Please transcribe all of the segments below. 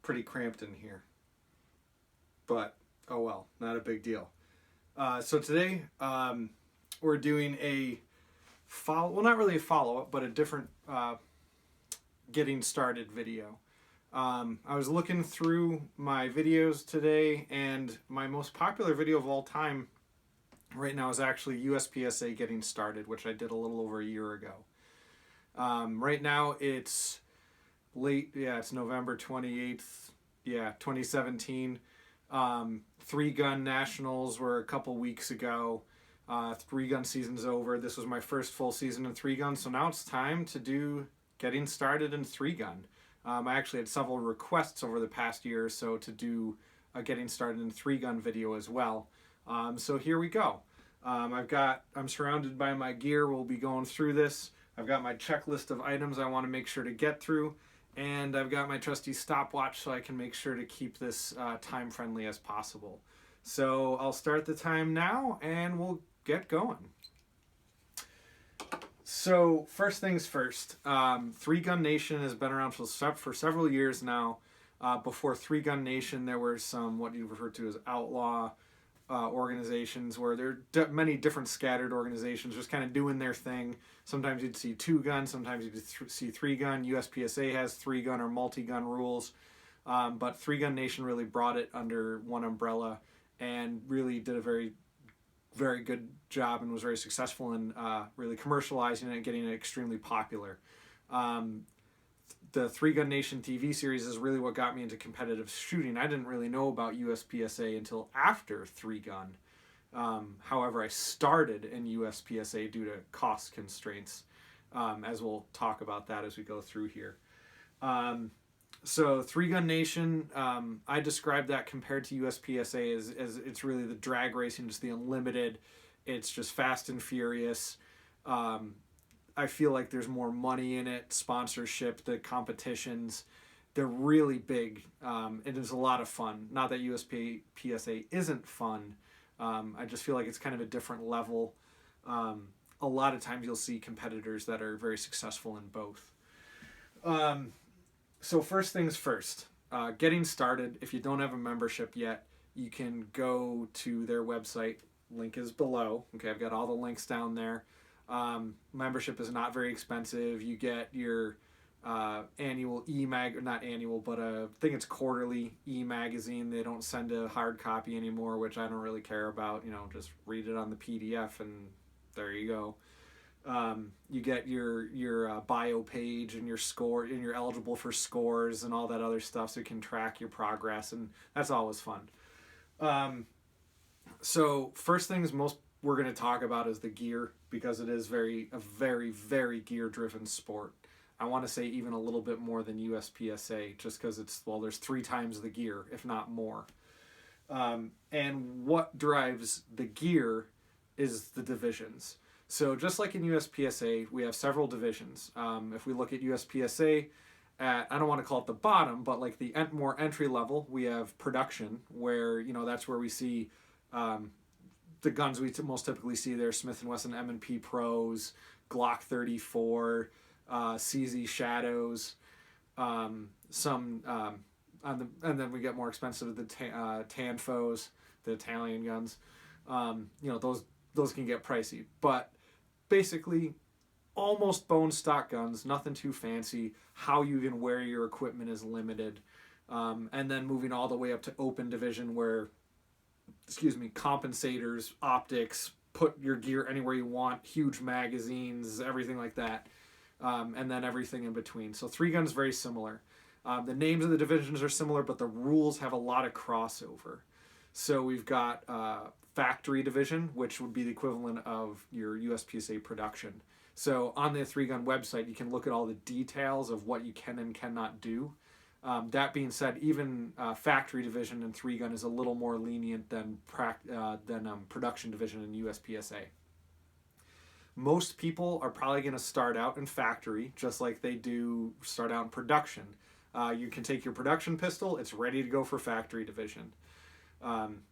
pretty cramped in here. But, oh well, not a big deal. So today, we're doing a well, not really a follow-up, but a different getting started video. I was looking through my videos today, and my most popular video of all time right now is actually USPSA Getting Started, which I did a little over a year ago. Right now it's late, it's November 28th, 2017. Three Gun Nationals were a couple weeks ago. Three Gun season's over. This was my first full season in Three Gun, so now it's time to do Getting Started in Three Gun. I actually had several requests over the past year or so to do a Getting Started in Three Gun video as well. So here we go. I'm surrounded by my gear. We'll be going through this. I've got my checklist of items I want to make sure to get through, and I've got my trusty stopwatch so I can make sure to keep this time friendly as possible. So I'll start the time now and we'll get going. So first things first, Three Gun Nation has been around for several years now. Before Three Gun Nation, there were some what you refer to as outlaw organizations, where there are many different scattered organizations just kind of doing their thing. Sometimes you'd see Two Gun, sometimes you'd see Three Gun. USPSA has Three Gun or multi-gun rules, but Three Gun Nation really brought it under one umbrella and really did a very good job and was very successful in really commercializing it and getting it extremely popular. The Three Gun Nation TV series is really what got me into competitive shooting. I didn't really know about USPSA until after Three Gun. However, I started in USPSA due to cost constraints, as we'll talk about that as we go through here. So Three Gun Nation, I describe that compared to USPSA as it's really the drag racing, just the unlimited. It's just fast and furious. I feel like there's more money in it, sponsorship, the competitions. They're really big. It is a lot of fun. Not that USPSA isn't fun. I just feel like it's kind of a different level. A lot of times you'll see competitors that are very successful in both. So first things first, getting started. If you don't have a membership yet, you can go to their website. Link is below. Okay, I've got all the links down there. Membership is not very expensive. You get your annual not annual, but I think it's quarterly e-magazine. They don't send a hard copy anymore, which I don't really care about. Just read it on the PDF and there you go. You get your bio page and your score, and you're eligible for scores and all that other stuff, so you can track your progress, and that's always fun. So first things we're going to talk about is the gear, because it is a very, very gear-driven sport. I want to say even a little bit more than USPSA, just because there's 3 times the gear, if not more. And what drives the gear is the divisions. So just like in USPSA, we have several divisions. If we look at USPSA, I don't want to call it the bottom, but like the more entry level, we have production, where that's where we see the guns we most typically see there: Smith & Wesson M&P Pros, Glock 34, CZ Shadows, and then we get more expensive, the Tanfos, the Italian guns. Those can get pricey, but basically almost bone stock guns, nothing too fancy. How you can wear your equipment is limited. And then moving all the way up to open division, where compensators, optics, put your gear anywhere you want, huge magazines, everything like that, and then everything in between. So Three Gun's very similar. The names of the divisions are similar, but the rules have a lot of crossover. So we've got factory division, which would be the equivalent of your USPSA production. So on the Three Gun website, you can look at all the details of what you can and cannot do. That being said, even factory division in Three Gun is a little more lenient than production division in USPSA. Most people are probably going to start out in factory, just like they do start out in production. You can take your production pistol; it's ready to go for factory division.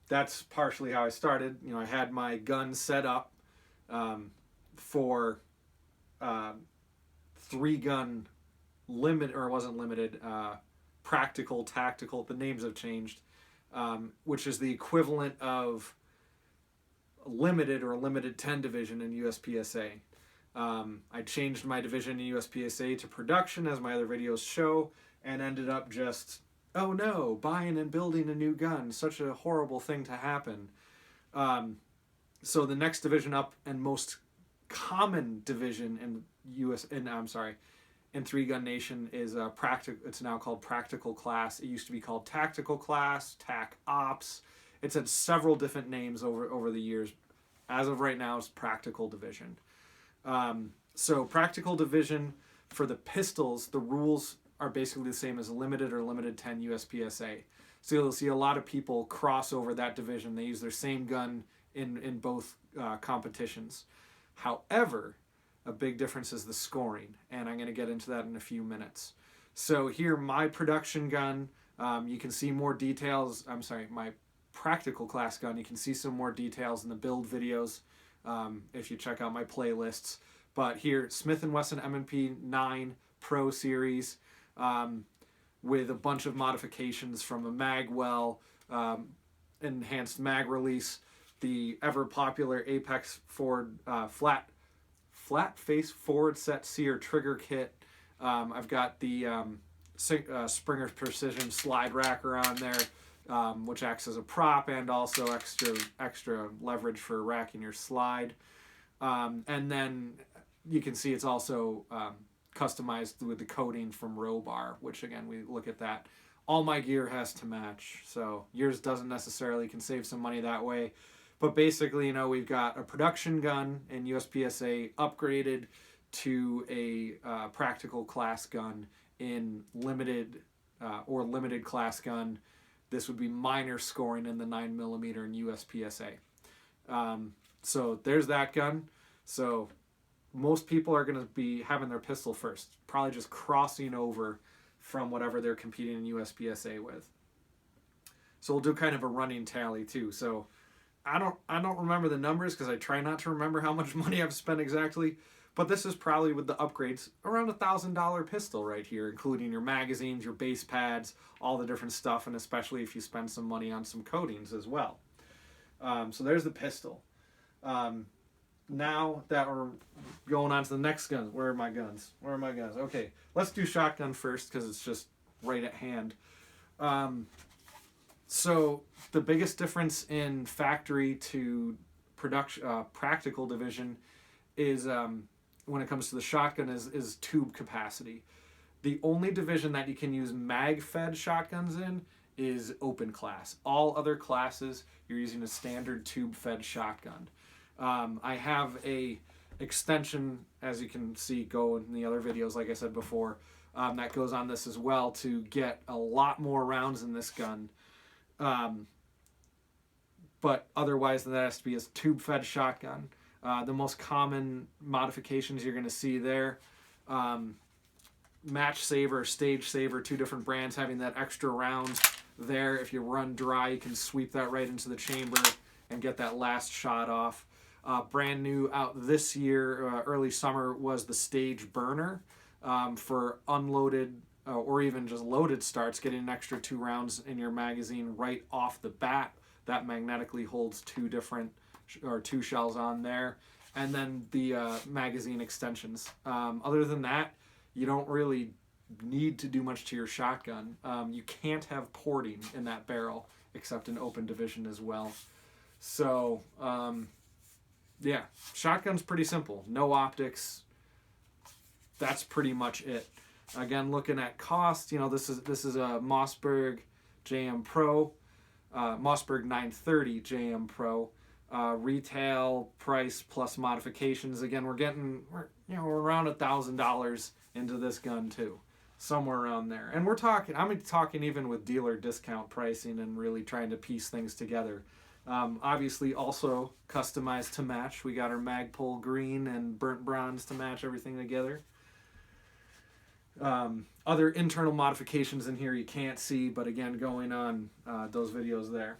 That's partially how I started. I had my gun set up for Three Gun limit, or it wasn't limited. Practical Tactical. The names have changed, which is the equivalent of limited or limited 10 division in USPSA. I changed my division in USPSA to production, as my other videos show, and ended up just, oh no, buying and building a new gun. Such a horrible thing to happen. So the next division up and most common division in Three Gun Nation is it's now called Practical Class. It used to be called Tactical Class, Tac Ops. It's had several different names over the years. As of right now, it's Practical Division. So Practical Division, for the pistols, the rules are basically the same as limited or limited 10 USPSA. So you'll see a lot of people cross over that division. They use their same gun in both competitions. However, a big difference is the scoring, and I'm going to get into that in a few minutes. So here, my production gun, you can see more details. My Practical Class gun, you can see some more details in the build videos if you check out my playlists. But here, Smith & Wesson M&P 9 Pro Series with a bunch of modifications from a Magwell, enhanced mag release, the ever popular Apex Ford flat face forward set sear trigger kit. I've got the Springer Precision slide racker on there, which acts as a prop and also extra leverage for racking your slide. And then you can see it's also customized with the coating from Robar, which again, we look at that. All my gear has to match, so yours doesn't necessarily, can save some money that way. But basically, we've got a production gun in USPSA upgraded to a Practical Class gun in limited or limited class gun. This would be minor scoring in the 9mm in USPSA. So there's that gun. So most people are going to be having their pistol first, probably just crossing over from whatever they're competing in USPSA with. So we'll do kind of a running tally too. So I don't remember the numbers because I try not to remember how much money I've spent exactly, but this is probably with the upgrades around $1,000 pistol right here, including your magazines, your base pads, all the different stuff, and especially if you spend some money on some coatings as well. So there's the pistol. Now that we're going on to the next gun, where are my guns? Okay, let's do shotgun first because it's just right at hand. So the biggest difference in factory to production, Practical Division is when it comes to the shotgun is tube capacity. The only division that you can use mag-fed shotguns in is open class. All other classes, you're using a standard tube-fed shotgun. I have a extension, as you can see, go in the other videos, like I said before, that goes on this as well to get a lot more rounds in this gun. But otherwise, that has to be a tube-fed shotgun. The most common modifications you're going to see there, Match Saver, Stage Saver, two different brands having that extra round there. If you run dry, you can sweep that right into the chamber and get that last shot off. Brand new out this year, early summer, was the Stage Burner for unloaded or even just loaded starts, getting an extra 2 rounds in your magazine right off the bat. That magnetically holds 2 shells on there. And then the magazine extensions. Other than that, you don't really need to do much to your shotgun. You can't have porting in that barrel, except in open division as well. So, yeah, shotgun's pretty simple. No optics. That's pretty much it. Again, looking at cost, this is a Mossberg JM Pro, Mossberg 930 JM Pro, retail price plus modifications. Again, we're around $1,000 into this gun too, somewhere around there. And I'm talking even with dealer discount pricing and really trying to piece things together. Obviously, also customized to match. We got our Magpul green and burnt bronze to match everything together. Other internal modifications in here you can't see, but again, going on those videos there.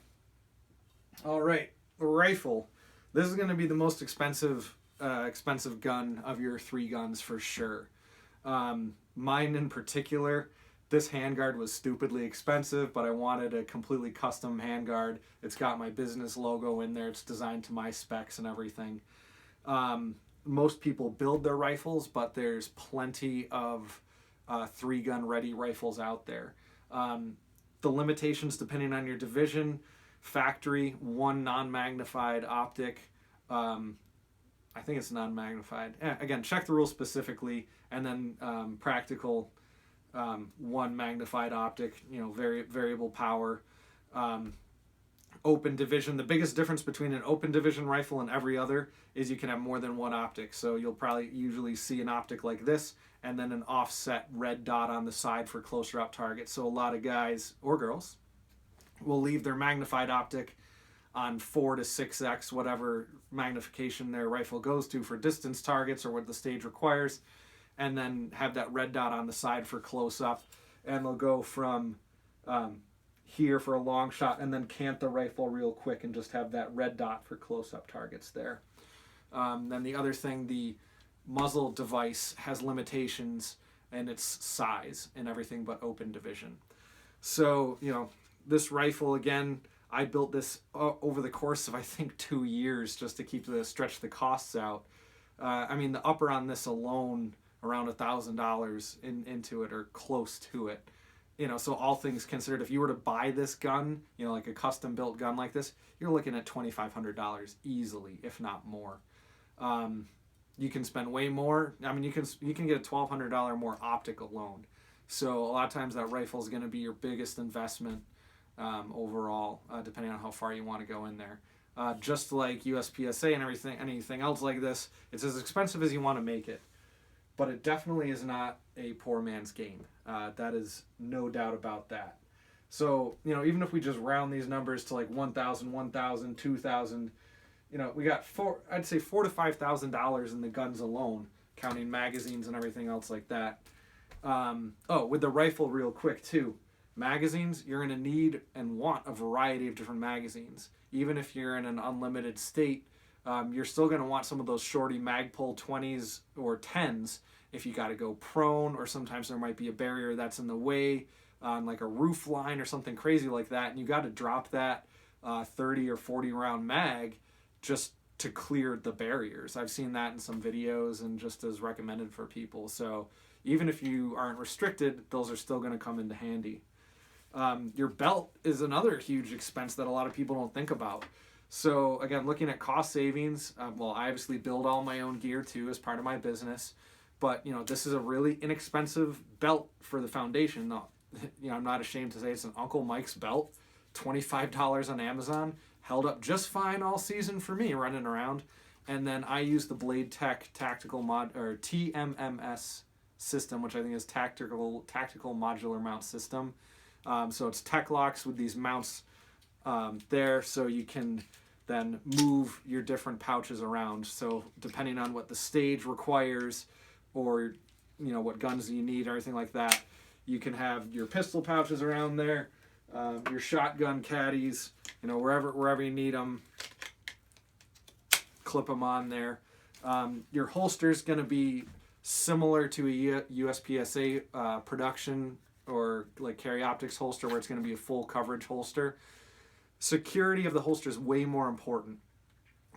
All right, the rifle. This is going to be the most expensive gun of your 3 guns for sure. Mine in particular This handguard was stupidly expensive, but I wanted a completely custom handguard. It's got my business logo in there. It's designed to my specs and everything. Most people build their rifles, but there's plenty of 3-gun ready rifles out there. The limitations, depending on your division: factory, 1 non-magnified optic. I think it's non-magnified. Again, check the rules specifically, and then practical, 1 magnified optic. Variable power. Open division. The biggest difference between an open division rifle and every other is you can have more than 1 optic. So you'll probably usually see an optic like this, and then an offset red dot on the side for closer up targets. So a lot of guys or girls will leave their magnified optic on 4 to 6x, whatever magnification their rifle goes to for distance targets or what the stage requires, and then have that red dot on the side for close up. And they'll go from here for a long shot and then cant the rifle real quick and just have that red dot for close up targets there. Then the other thing, the muzzle device has limitations in its size and everything but open division. So, this rifle, again, I built this over the course of, I think, 2 years just to stretch the costs out. The upper on this alone, around $1,000 into it or close to it. So all things considered, if you were to buy this gun, like a custom built gun like this, you're looking at $2,500 easily, if not more. You can spend way more. You can get a $1,200 more optic alone. So a lot of times that rifle is going to be your biggest investment overall, depending on how far you want to go in there. Just like USPSA and anything else like this, it's as expensive as you want to make it. But it definitely is not a poor man's game. That is no doubt about that. So, even if we just round these numbers to like 1,000, 1,000, 2,000, we got $4,000 to $5,000 in the guns alone, counting magazines and everything else like that. With the rifle real quick too, magazines, you're going to need and want a variety of different magazines. Even if you're in an unlimited state, you're still going to want some of those shorty Magpul 20s or 10s if you got to go prone, or sometimes there might be a barrier that's in the way on like a roof line or something crazy like that, and you got to drop that 30 or 40 round mag just to clear the barriers. I've seen that in some videos and just as recommended for people. So even if you aren't restricted, those are still going to come into handy. Your belt is another huge expense that a lot of people don't think about. So again, looking at cost savings, I obviously build all my own gear too as part of my business, but this is a really inexpensive belt for the foundation. I'm not ashamed to say it's an Uncle Mike's belt, $25 on Amazon, held up just fine all season for me running around. And then I use the Blade Tech Tactical or TMMS system, which I think is Tactical Modular Mount System. So it's tech locks with these mounts there, so you can then move your different pouches around. So depending on what the stage requires, or what guns you need, or anything like that, you can have your pistol pouches around there, your shotgun caddies, wherever you need them, clip them on there. Your holster is going to be similar to a USPSA production or like Carry Optics holster, where it's going to be a full coverage holster. Security of the holster is way more important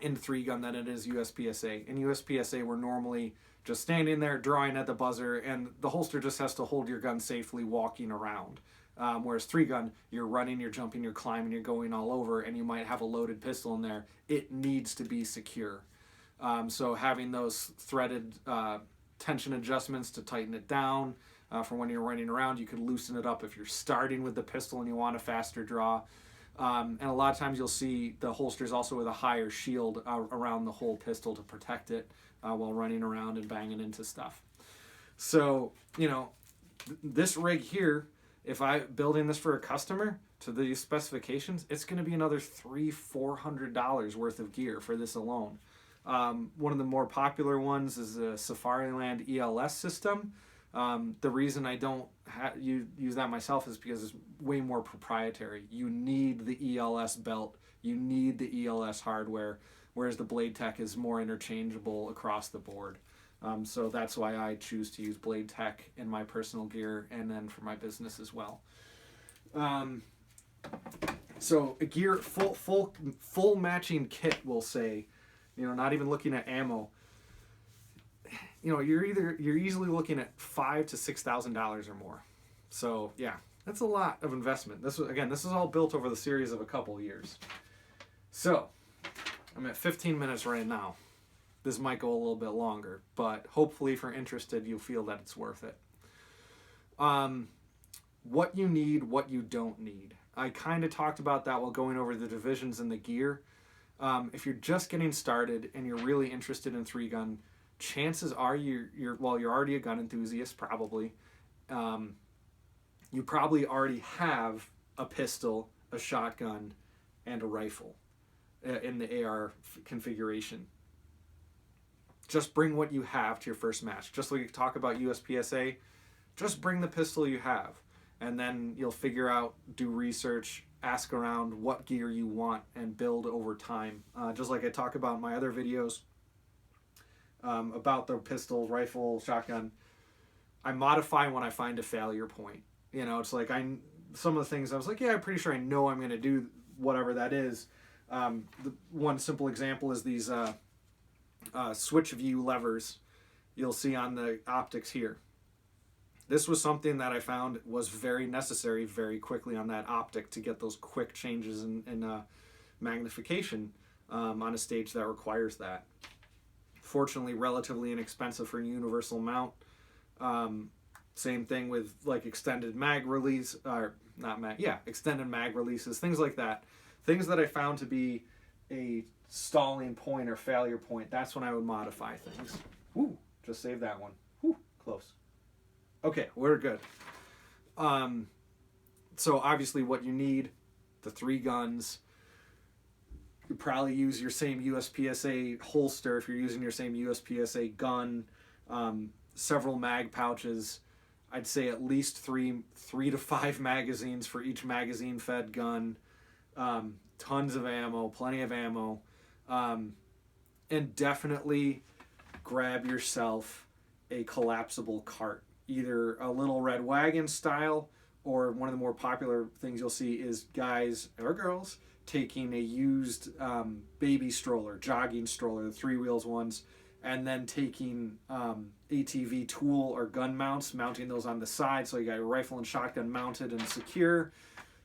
in 3-gun than it is USPSA. In USPSA, we're normally just standing there, drawing at the buzzer, and the holster just has to hold your gun safely walking around. Whereas 3-gun, you're running, you're jumping, you're climbing, you're going all over, and you might have a loaded pistol in there. It needs to be secure. So having those threaded tension adjustments to tighten it down for when you're running around, you can loosen it up if you're starting with the pistol and you want a faster draw. And a lot of times you'll see the holsters also with a higher shield around the whole pistol to protect it while running around and banging into stuff. So, this rig here, if I'm building this for a customer to these specifications, it's going to be another $300-400 worth of gear for this alone. One of the more popular ones is the Safariland ELS system. The reason I don't use that myself is because it's way more proprietary. You need the ELS belt, you need the ELS hardware, whereas the Blade Tech is more interchangeable across the board. So that's why I choose to use Blade Tech in my personal gear and then for my business as well. So a gear full matching kit, we'll say, not even looking at ammo. You're easily looking at $5,000 to $6,000 or more. So yeah, that's a lot of investment. This is all built over the series of a couple of years. So I'm at 15 minutes right now. This might go a little bit longer, but hopefully if you're interested, you'll feel that it's worth it. What you need, what you don't need. I kind of talked about that while going over the divisions and the gear. If you're just getting started and you're really interested in 3-gun, chances are you're already a gun enthusiast, probably. You probably already have a pistol, a shotgun, and a rifle in the AR configuration. Just bring what you have to your first match. Just like you talk about USPSA, just bring the pistol you have. And then you'll figure out, do research, ask around what gear you want, and build over time. Just like I talk about in my other videos about the pistol, rifle, shotgun. I modify when I find a failure point. It's like some of the things I was like, yeah, I'm pretty sure I know I'm going to do whatever that is. The one simple example is these switch view levers you'll see on the optics here. This was something that I found was very necessary very quickly on that optic to get those quick changes in magnification on a stage that requires that. Fortunately, relatively inexpensive for a universal mount. Same thing with like extended mag release, or not mag, yeah, extended mag releases, things like that. Things that I found to be a stalling point or failure point, that's when I would modify things. Woo, just save that one. Woo, close. Okay, we're good. So obviously what you need, the 3 guns. You probably use your same USPSA holster if you're using your same USPSA gun. Several mag pouches. I'd say at least 3 to 5 magazines for each magazine fed gun. Tons of ammo, plenty of ammo. And definitely grab yourself a collapsible cart. Either a little red wagon style, or one of the more popular things you'll see is guys or girls taking a used baby stroller, jogging stroller, the 3 wheels ones, and then taking ATV tool or gun mounts, mounting those on the side so you got your rifle and shotgun mounted and secure.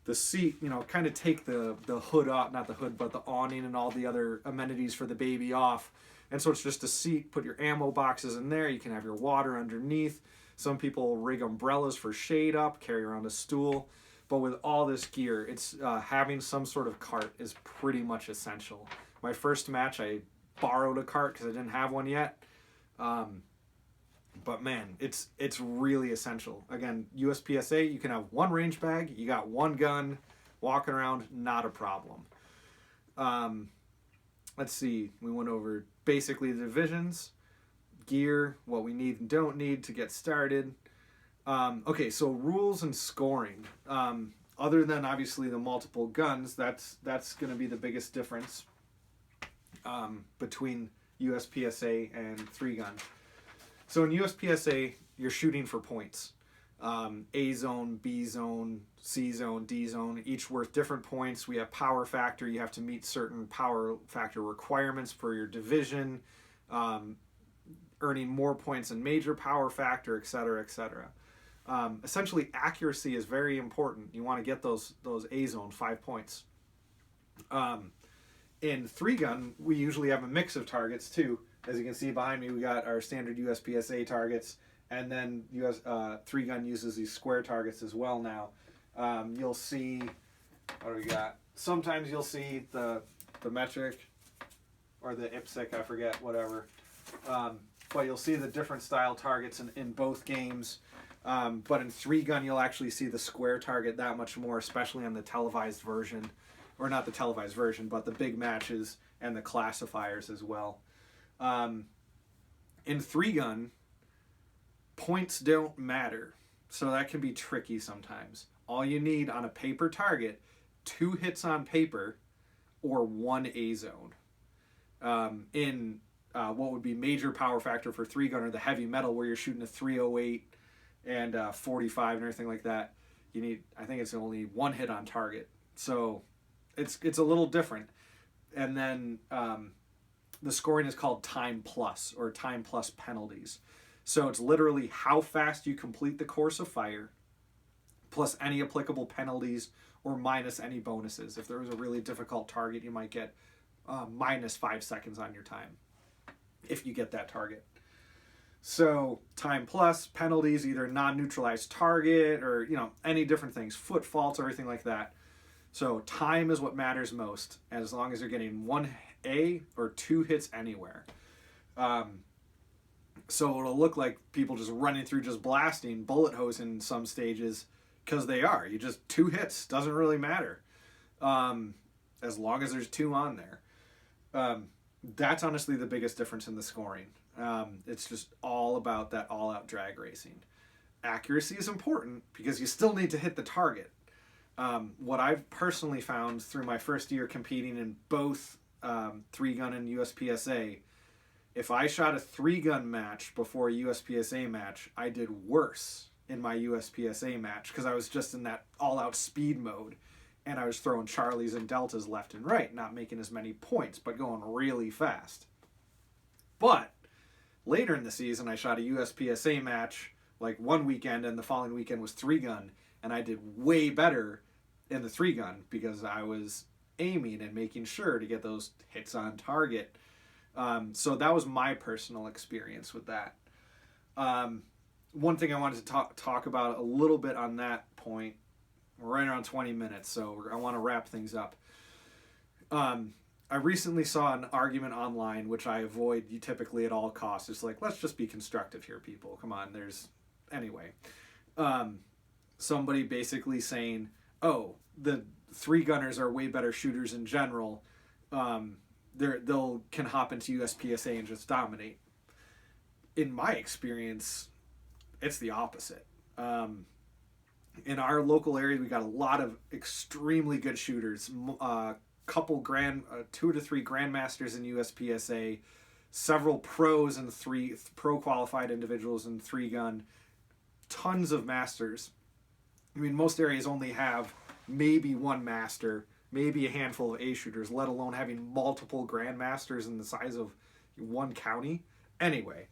The seat, kind of take the hood off, not the hood, but the awning and all the other amenities for the baby off. And so it's just a seat, put your ammo boxes in there, you can have your water underneath. Some people rig umbrellas for shade up, carry around a stool. But with all this gear, it's having some sort of cart is pretty much essential. My first match, I borrowed a cart because I didn't have one yet. But man, it's really essential. Again, USPSA, you can have 1 range bag, you got 1 gun, walking around, not a problem. Let's see, we went over basically the divisions, gear, what we need and don't need to get started. Okay, so rules and scoring. Other than obviously the multiple guns, that's going to be the biggest difference between USPSA and 3-gun. So in USPSA, you're shooting for points. A zone, B zone, C zone, D zone, each worth different points. We have power factor. You have to meet certain power factor requirements for your division, earning more points in major power factor, et cetera, et cetera. Essentially, accuracy is very important. You want to get those A zone 5 points. In 3-gun, we usually have a mix of targets too. As you can see behind me, we got our standard USPSA targets, and then 3-gun uses these square targets as well now. You'll see, what do we got? Sometimes you'll see the metric or the IPSC, I forget, whatever. But you'll see the different style targets in both games. But in 3-gun, you'll actually see the square target that much more, especially on the televised version. Or not the televised version, but the big matches and the classifiers as well. In 3-gun, points don't matter. So that can be tricky sometimes. All you need on a paper target, 2 hits on paper or 1 A zone. In what would be major power factor for 3-gun or the heavy metal where you're shooting a 308 and 45 and everything like that. You need, I think it's only one hit on target. So it's a little different. And then the scoring is called time plus or time plus penalties. So it's literally how fast you complete the course of fire plus any applicable penalties or minus any bonuses. If there was a really difficult target, you might get minus 5 seconds on your time if you get that target. So time plus penalties, either non-neutralized target or, you know, any different things, foot faults, everything like that. So time is what matters most, as long as you're getting 1A or 2 hits anywhere. So it'll look like people just running through, just blasting, bullet hose in some stages, because they are. You just 2 hits, doesn't really matter. As long as there's 2 on there. That's honestly the biggest difference in the scoring. It's just all about that all-out drag racing. Accuracy is important because you still need to hit the target. What I've personally found through my first year competing in both 3-gun and USPSA, if I shot a 3-gun match before a USPSA match, I did worse in my USPSA match because I was just in that all-out speed mode, and I was throwing Charlies and Deltas left and right, not making as many points, but going really fast. But later in the season, I shot a USPSA match like one weekend, and the following weekend was 3-gun, and I did way better in the 3-gun because I was aiming and making sure to get those hits on target. So that was my personal experience with that. One thing I wanted to talk about a little bit on that point, we're right around 20 minutes, so I want to wrap things up. I recently saw an argument online, which I avoid typically at all costs. It's like, let's just be constructive here, people. Come on, anyway. Somebody basically saying, oh, the 3-gunners are way better shooters in general. They'll can hop into USPSA and just dominate. In my experience, it's the opposite. In our local area, we got a lot of extremely good shooters. Couple 2 to 3 grandmasters in USPSA, several pros and 3 pro qualified individuals in 3-gun, tons of masters. I mean, most areas only have maybe 1 master, maybe a handful of A shooters, let alone having multiple grandmasters in the size of 1 county. Anyway,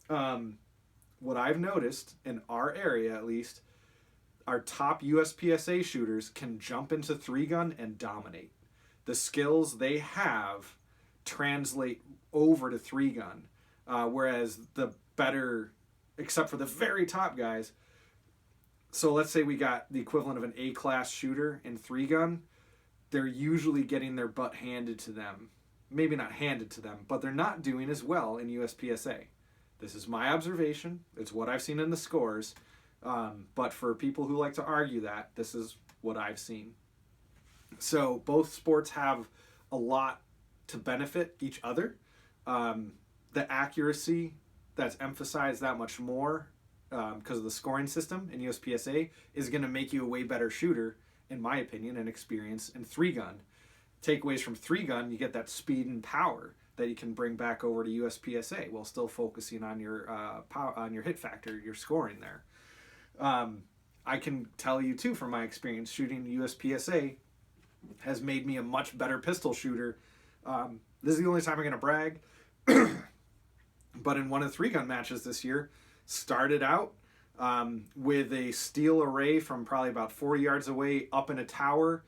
what I've noticed in our area, at least, our top USPSA shooters can jump into 3-gun and dominate. The skills they have translate over to 3-gun, whereas the better, except for the very top guys. So let's say we got the equivalent of an A-class shooter in 3-gun. They're usually getting their butt handed to them. Maybe not handed to them, but they're not doing as well in USPSA. This is my observation. It's what I've seen in the scores. But for people who like to argue that, this is what I've seen. So both sports have a lot to benefit each other. The accuracy that's emphasized that much more because of the scoring system in USPSA is going to make you a way better shooter, in my opinion, and experience in 3-gun. Takeaways from 3-gun, you get that speed and power that you can bring back over to USPSA while still focusing on your power, on your hit factor, your scoring there. I can tell you too, from my experience, shooting USPSA has made me a much better pistol shooter. This is the only time I'm going to brag. But in one of the 3-gun matches this year, started out with a steel array from probably about 40 yards away up in a tower,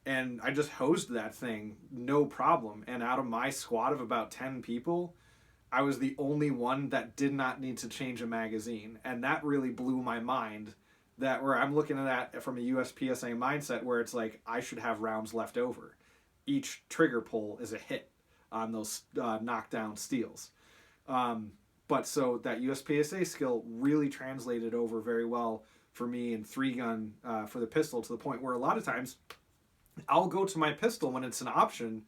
and I just hosed that thing, no problem. And out of my squad of about 10 people, I was the only one that did not need to change a magazine. And that really blew my mind, that where I'm looking at that from a USPSA mindset where it's like, I should have rounds left over. Each trigger pull is a hit on those knockdown steals. But so that USPSA skill really translated over very well for me in 3-gun for the pistol, to the point where a lot of times I'll go to my pistol when it's an option,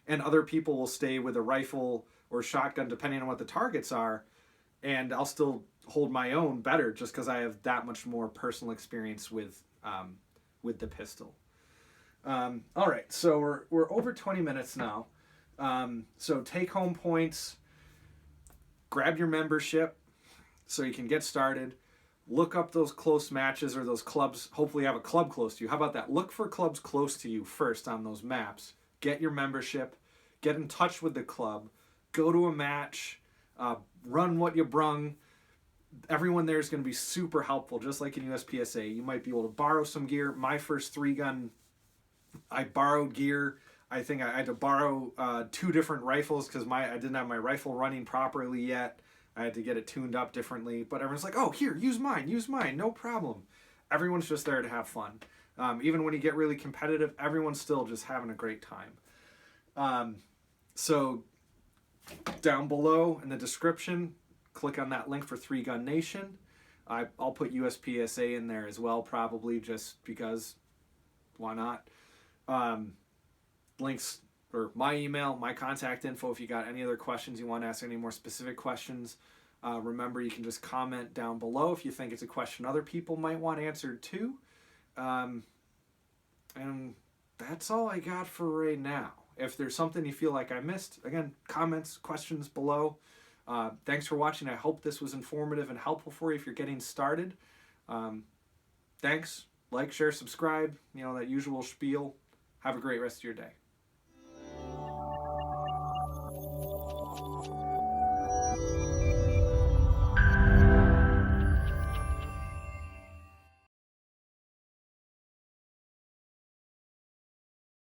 and other people will stay with a rifle or shotgun depending on what the targets are, and I'll still hold my own better just because I have that much more personal experience with the pistol. All right, so we're over 20 minutes now. So take home points. grab your membership so you can get started. Look up those close matches or those clubs. Hopefully you have a club close to you. How about that? Look for clubs close to you first on those maps. Get your membership. Get in touch with the club. Go to a match. Run what you brung. Everyone there is going to be super helpful, just like in USPSA. You might be able to borrow some gear. My first 3-gun, I borrowed gear. I think I had to borrow 2 different rifles because I didn't have my rifle running properly yet. I had to get it tuned up differently. But everyone's like, oh, here, use mine, no problem. Everyone's just there to have fun. Even when you get really competitive, everyone's still just having a great time. So down below in the description, click on that link for 3-Gun Nation. I'll put USPSA in there as well, probably, just because. Why not? Links or my email, my contact info if you got any other questions, you want to ask any more specific questions. Remember, you can just comment down below if you think it's a question other people might want answered too. And that's all I got for right now. If there's something you feel like I missed, again, comments, questions below. Thanks for watching. I hope this was informative and helpful for you if you're getting started. Thanks. Like, share, subscribe. You know, that usual spiel. Have a great rest of your day.